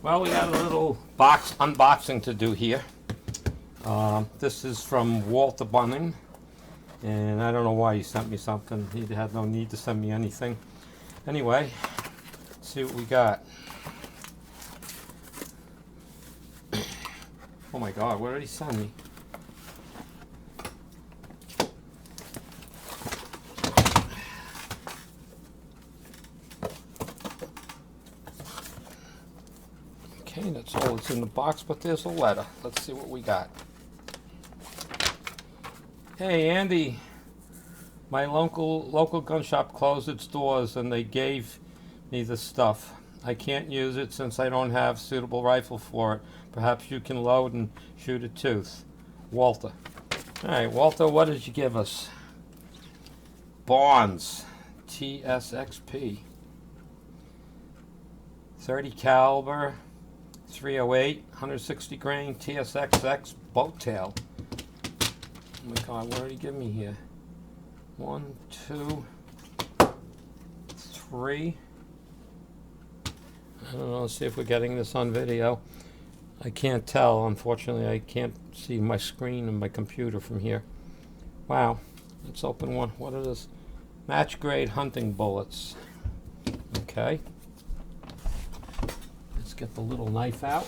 Well, we got a little box unboxing to do here. This is from Walter Bunning, and I don't know why he sent me something. He had no need to send me anything. Anyway, let's see what we got. Oh my God, what did he send me? Okay, that's all that's in the box, but there's a letter. Let's see what we got. Hey Andy, my local gun shop closed its doors and they gave me the stuff. I can't use it since I don't have suitable rifle for it. Perhaps you can load and shoot a tooth. Walter. Alright, Walter, what did you give us? Barnes TSXP. 30 caliber. 308, 160 grain TSXX boat tail. Oh my God, what did he give me here? 1, 2, 3. I don't know, let's see if we're getting this on video. I can't tell, unfortunately. I can't see my screen and my computer from here. Wow, let's open one. What are this? Match grade hunting bullets. Okay. Get the little knife out.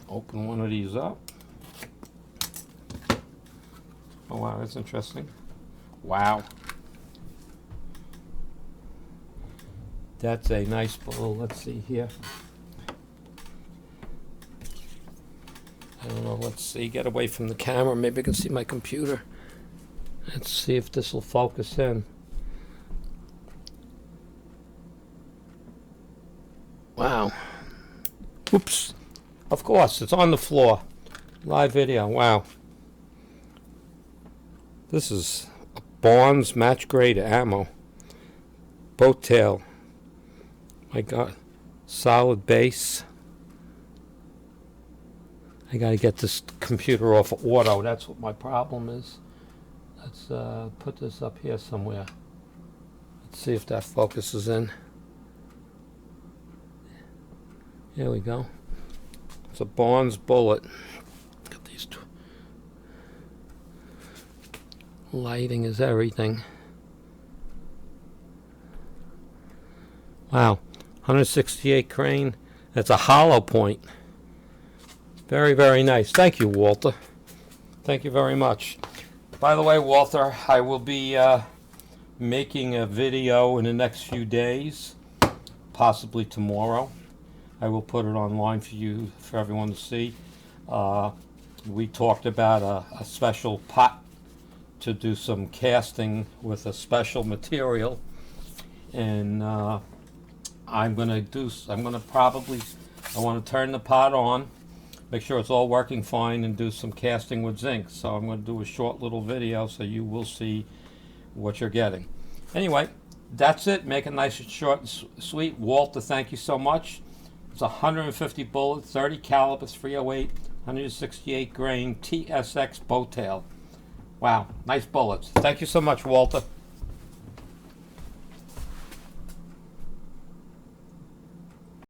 Open one of these up. Oh wow, that's interesting. Wow. That's a nice bullet. Let's see here. I don't know, let's see. Get away from the camera. Maybe I can see my computer. Let's see if this will focus in. Wow. Oops. Of course, it's on the floor. Live video. Wow. This is a Barnes match grade ammo. Boat tail. My God. Solid base. I gotta get this computer off of auto. That's what my problem is. Let's put this up here somewhere. Let's see if that focuses in. Here we go. It's a Barnes bullet. Got these two. Lighting is everything. Wow. 168 grain. That's a hollow point. Very, very nice. Thank you, Walter. Thank you very much. By the way, Walter, I will be making a video in the next few days, possibly tomorrow. I will put it online for everyone to see. We talked about a special pot to do some casting with a special material, and I want to turn the pot on. Make sure it's all working fine and do some casting with zinc. So I'm going to do a short little video so you will see what you're getting. Anyway, that's it. Make it nice and short and sweet. Walter, thank you so much. It's 150 bullet, 30 caliber, 308, 168 grain TSX boat tail. Wow, nice bullets. Thank you so much, Walter.